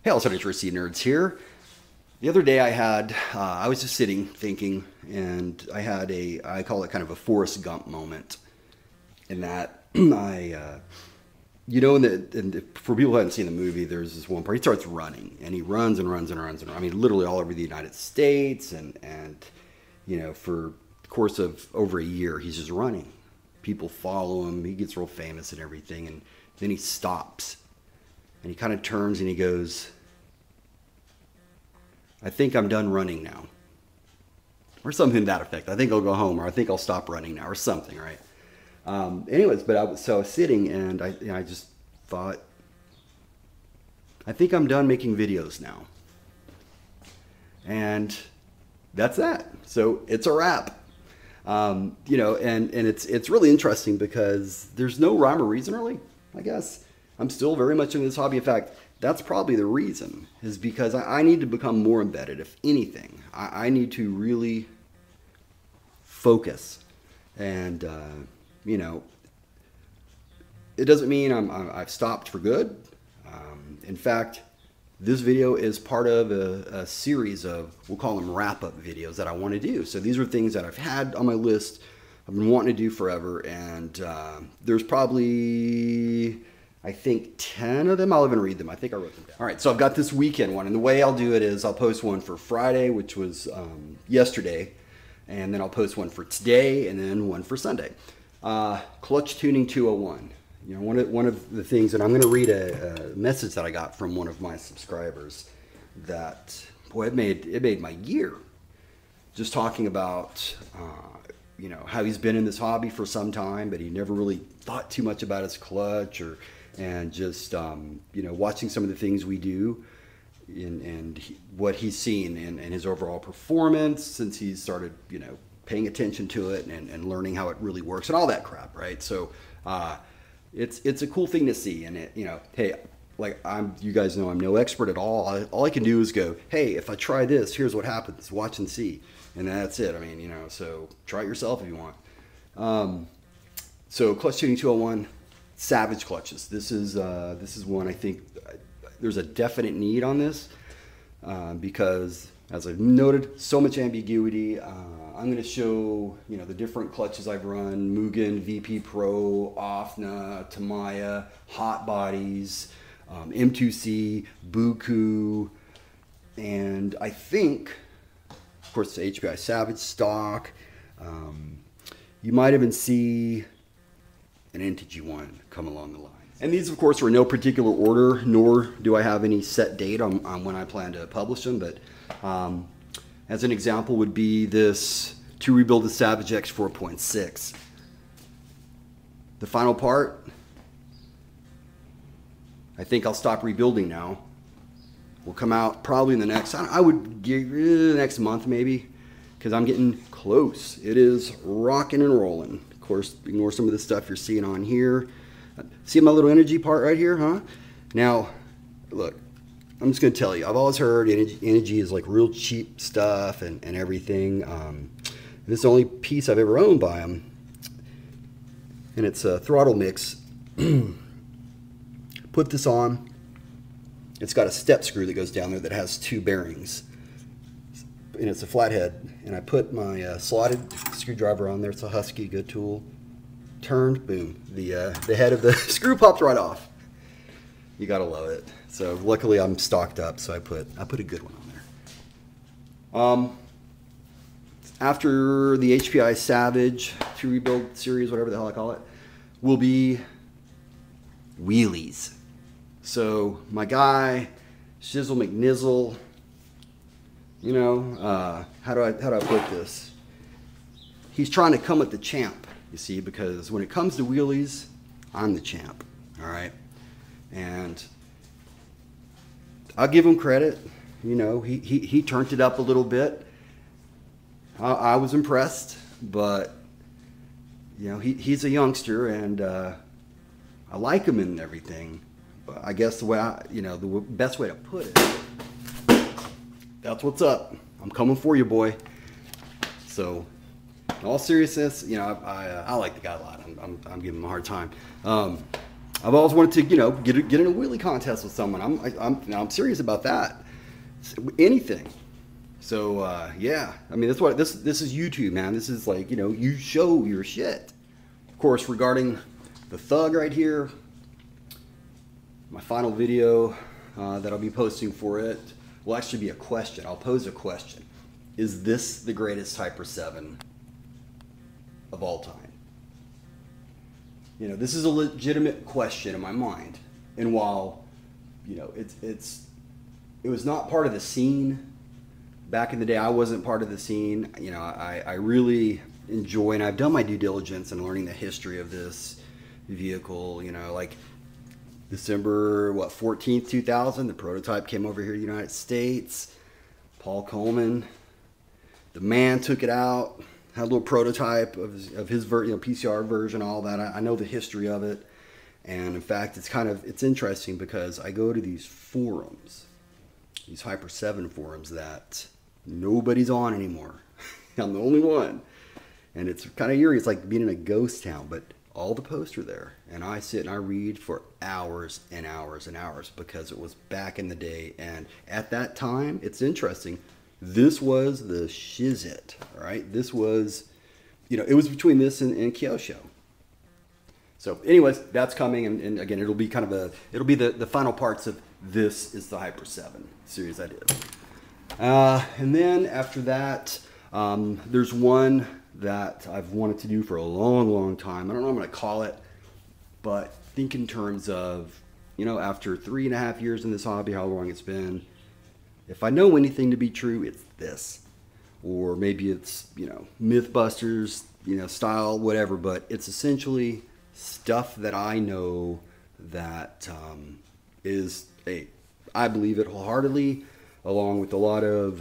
Hey, also Nitro nerds here. The other day I was just sitting thinking, and I call it kind of a Forrest Gump moment. In that, for people who haven't seen the movie, there's this one part, he starts running, and he runs and runs and runs and runs. I mean, literally all over the United States, for the course of over a year, he's just running. People follow him, he gets real famous and everything, and then he stops. And he kind of turns and he goes, I think I'm done running now. Or something to that effect. I think I'll go home, or I think I'll stop running now, or something, right? But I was sitting and I just thought, I think I'm done making videos now. And that's that. So it's a wrap. And it's really interesting because there's no rhyme or reason really, I guess. I'm still very much in this hobby. In fact, that's probably the reason, is because I need to become more embedded. If anything, I need to really focus. And, it doesn't mean I've stopped for good. In fact, this video is part of a series of, we'll call them wrap-up videos that I want to do. So these are things that I've had on my list, I've been wanting to do forever, and there's probably, I think, 10 of them. I'll even read them. I think I wrote them down. All right, so I've got this weekend one, and the way I'll do it is I'll post one for Friday, which was yesterday, and then I'll post one for today, and then one for Sunday. Clutch Tuning 201. You know, one of the things, and I'm going to read a message that I got from one of my subscribers that, boy, it made my year. Just talking about, how he's been in this hobby for some time, but he never really thought too much about his clutch, and just, watching some of the things we do and what he's seen and his overall performance since he's started, paying attention to it and learning how it really works and all that crap, right? So, it's a cool thing to see, and hey, you guys know I'm no expert at all. All I can do is go, hey, if I try this, here's what happens. Watch and see, and that's it. I mean, so try it yourself if you want. So Clutch Tuning 201, Savage clutches. This is one I think there's a definite need on this because, as I've noted, so much ambiguity. I'm going to show, the different clutches I've run: Mugen, VP Pro, Offna, Tamaya, Hot Bodies, M2C, Buku, and I think, of course, the HPI Savage stock. You might even see an NTG one come along the line. And these, of course, are in no particular order, nor do I have any set date on when I plan to publish them, but as an example would be this To Rebuild the Savage X 4.6. The final part, I think I'll stop rebuilding now. Will come out probably in the next, I would give the next month maybe, because I'm getting close. It is rocking and rolling. Of course, ignore some of the stuff you're seeing on here. See my little energy part right here, huh? Now, look, I'm just going to tell you, I've always heard energy is like real cheap stuff and everything. This is the only piece I've ever owned by them. And it's a throttle mix. Put this on. It's got a step screw that goes down there that has two bearings. And it's a flathead. And I put my slotted screwdriver on there. It's a Husky, good tool. Turned, boom. The head of the screw popped right off. You gotta love it. So luckily I'm stocked up, so I put a good one on there. After the HPI Savage To Rebuild series, whatever the hell I call it, will be wheelies. So my guy, Shizzle McNizzle, how do I put this? He's trying to come at the champ, you see, because when it comes to wheelies, I'm the champ, all right? And I'll give him credit. He turned it up a little bit. I was impressed, but he's a youngster, and I like him and everything. But I guess the way the best way to put it, that's what's up. I'm coming for you, boy. So, in all seriousness, I like the guy a lot. I'm giving him a hard time. I've always wanted to, you know, get in a wheelie contest with someone. I'm serious about that. Anything. So yeah, I mean, that's what this is YouTube, man. This is like, you know, you show your shit. Of course, regarding the thug right here, my final video that I'll be posting for it will actually be a question. I'll pose a question. Is this the greatest Hyper 7 of all time? You know, this is a legitimate question in my mind. And while, you know, it was not part of the scene back in the day, I wasn't part of the scene. You know, I really enjoy, and I've done my due diligence in learning the history of this vehicle. You know, like December, 14th, 2000, the prototype came over here to the United States. Paul Coleman, the man, took it out. Had a little prototype of his PCR version, all that. I know the history of it. And in fact, it's interesting because I go to these forums, these Hyper 7 forums that nobody's on anymore. I'm the only one. And it's kind of eerie. It's like being in a ghost town, but all the posts are there. And I sit and I read for hours and hours and hours because it was back in the day. And at that time, it's interesting. This was the shizit, right? This was, you know, it was between this and Kyosho. So anyways, that's coming. And again, it'll be kind of it'll be the final parts of This Is the Hyper 7 series I did. And then after that, there's one that I've wanted to do for a long, long time. I don't know what I'm going to call it, but think in terms of, you know, after 3.5 years in this hobby, how long it's been. If I know anything to be true, it's this. Or maybe it's, you know, Mythbusters, you know, style, whatever. But it's essentially stuff that I know that is, I believe it wholeheartedly, along with a lot of,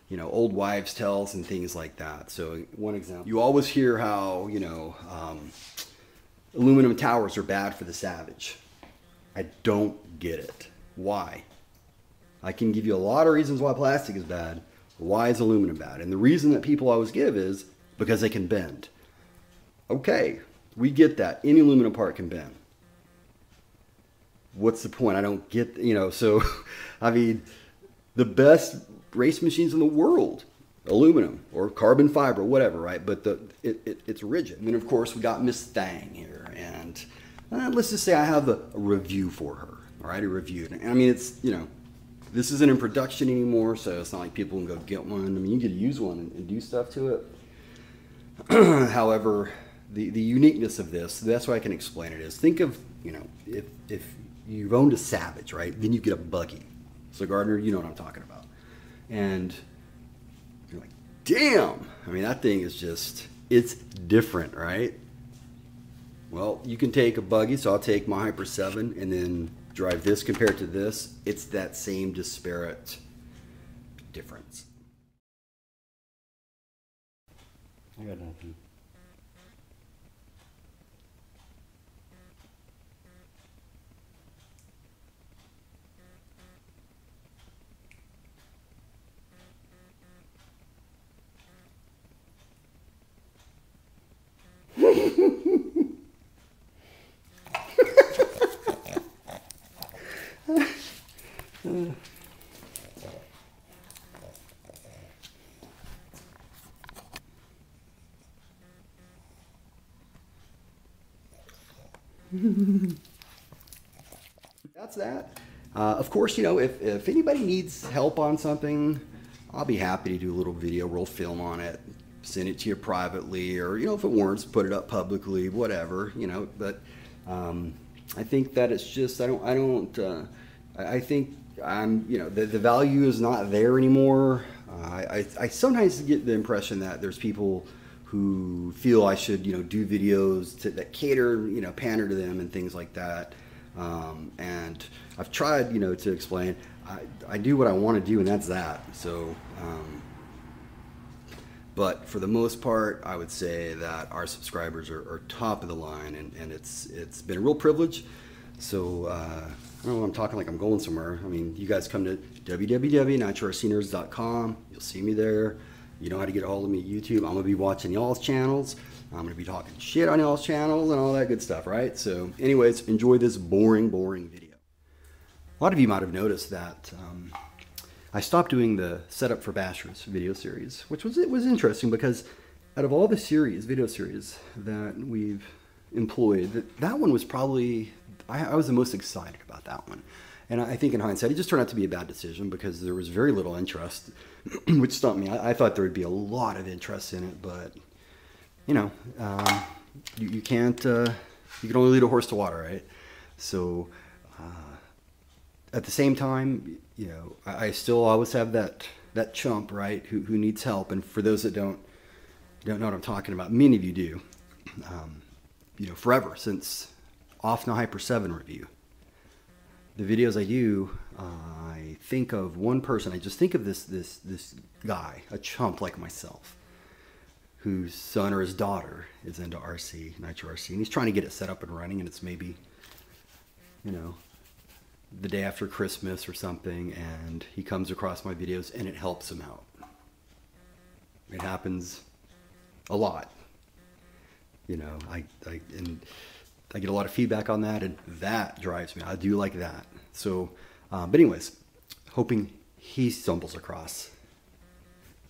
you know, old wives' tales and things like that. So one example, you always hear how, you know, aluminum towers are bad for the Savage. I don't get it. Why? I can give you a lot of reasons why plastic is bad. Why is aluminum bad? And the reason that people always give is because they can bend. Okay, we get that. Any aluminum part can bend. What's the point? I don't get, you know, so, I mean, the best race machines in the world, aluminum or carbon fiber, whatever, right? But it's rigid. And then, of course, we got Miss Thang here. And let's just say I have a review for her, all right? A review. And I mean, it's, you know, this isn't in production anymore, so it's not like people can go get one. I mean, you can use one and do stuff to it. However, the uniqueness of this, the best way I can explain it is, think of, you know, if you've owned a Savage, right? Then you get a buggy. So Gardner, you know what I'm talking about. And you're like, damn! I mean, that thing is just, it's different, right? Well, you can take a buggy, so I'll take my Hyper 7 and then drive this compared to this. It's that same disparate difference. I got nothing. That's that. Of course, you know, if anybody needs help on something, I'll be happy to do a little video, roll film on it, send it to you privately, or, you know, if it warrants, put it up publicly, whatever, you know. But I think that it's just, I think you know, the value is not there anymore. I sometimes get the impression that there's people who feel I should, you know, do videos that cater, you know, pander to them and things like that. And I've tried, you know, to explain, I do what I want to do, and that's that. So, but for the most part, I would say that our subscribers are top of the line, and it's been a real privilege. So, I don't know, I'm talking like I'm going somewhere. I mean, you guys come to www.nitrorcnerds.com. You'll see me there. You know how to get a hold of me at YouTube. I'm going to be watching y'all's channels. I'm going to be talking shit on y'all's channels and all that good stuff, right? So anyways, enjoy this boring video. A lot of you might have noticed that I stopped doing the Setup for Bashers video series, which was interesting because out of all the video series that we've employed, that one was probably, I was the most excited about that one. And I think in hindsight, it just turned out to be a bad decision because there was very little interest, which stumped me. I thought there would be a lot of interest in it, but you know, you can't, you can only lead a horse to water, right? So at the same time, you know, I still always have that chump, right, who needs help. And for those that don't know what I'm talking about, many of you do. You know, forever since Off No Hyper 7 review, the videos I do, I think of one person. I just think of this guy, a chump like myself, whose son or his daughter is into RC, Nitro RC, and he's trying to get it set up and running, and it's maybe, you know, the day after Christmas or something, and he comes across my videos and it helps him out. It happens a lot. You know, I get a lot of feedback on that, and that drives me. I do like that. So, but anyways, hoping he stumbles across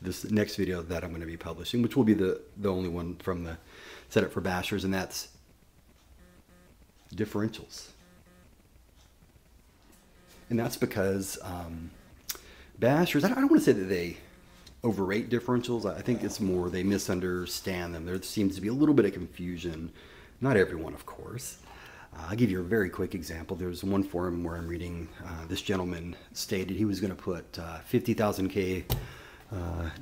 this next video that I'm going to be publishing, which will be the only one from the Setup for Bashers, and that's differentials. And that's because bashers, I don't want to say that they overrate differentials. I think it's more they misunderstand them. There seems to be a little bit of confusion. Not everyone, of course. I'll give you a very quick example. There's one forum where I'm reading, this gentleman stated he was going to put 50,000 K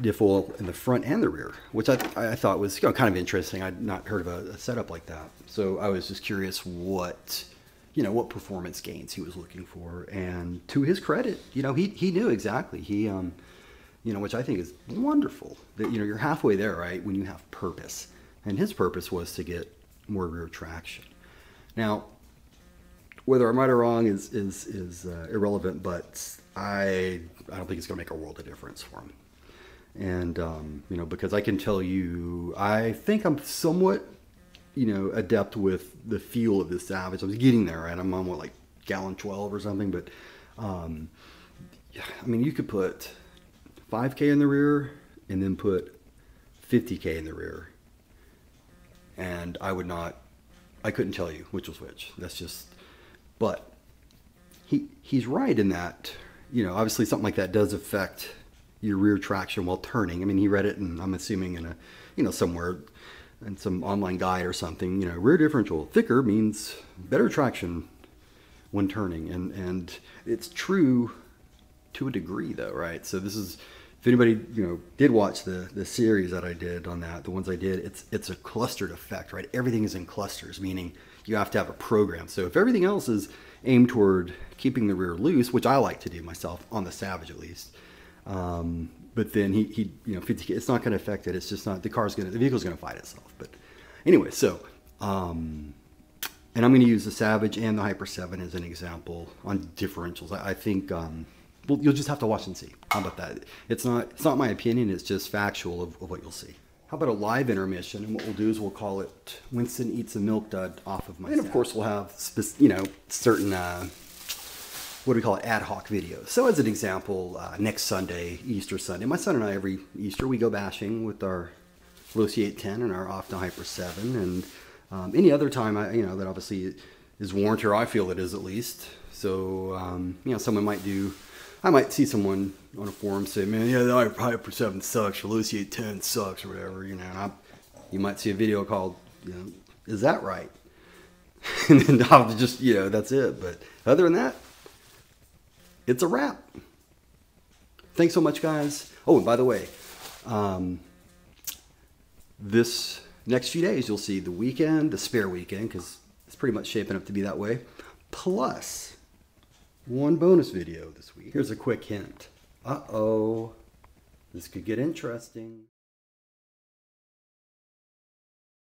diff oil in the front and the rear, which I thought was kind of interesting. I'd not heard of a setup like that. So I was just curious what performance gains he was looking for. And to his credit, you know, he knew exactly. He, you know, which I think is wonderful that, you know, you're halfway there, right? When you have purpose. And his purpose was to get more rear traction. Now, whether I'm right or wrong is irrelevant, but I don't think it's going to make a world of difference for him. And, you know, because I can tell you, I think I'm somewhat, you know, adept with the feel of this Savage. I was getting there, right? I'm on what, like gallon 12 or something, but I mean, you could put 5K in the rear and then put 50K in the rear, and I couldn't tell you which was which. That's just, but he's right in that, you know, obviously something like that does affect your rear traction while turning. I mean, he read it, and I'm assuming in a, you know, somewhere in some online guide or something, you know, rear differential thicker means better traction when turning. And it's true to a degree though, right? So this is, if anybody, you know, did watch the series that I did on that, the ones I did, it's a clustered effect, right? Everything is in clusters, meaning you have to have a program. So if everything else is aimed toward keeping the rear loose, which I like to do myself on the Savage at least, but then he you know, 50K, it's not going to affect it. It's just not, the vehicle's going to fight itself. But anyway, so, and I'm going to use the Savage and the Hyper 7 as an example on differentials. I think, well, you'll just have to watch and see. How about that? It's not my opinion. It's just factual of what you'll see. How about a live intermission? And what we'll do is we'll call it Winston eats a milk dud off of my Savage. And of course we'll have, you know, certain, what do we call it, ad hoc videos. So as an example, next Sunday, Easter Sunday, my son and I, every Easter, we go bashing with our Veloci 810 and our Off No Hyper 7. And any other time, you know, that obviously is warranted, or I feel it is at least. So, you know, I might see someone on a forum say, man, yeah, the Hyper 7 sucks, Veloci 810 sucks, or whatever, you know. And you might see a video called, you know, is that right? And then I'll just, you know, that's it. But other than that, it's a wrap. Thanks so much, guys. Oh, and by the way, this next few days, you'll see the weekend, the spare weekend, because it's pretty much shaping up to be that way, plus one bonus video this week. Here's a quick hint. Uh-oh, this could get interesting.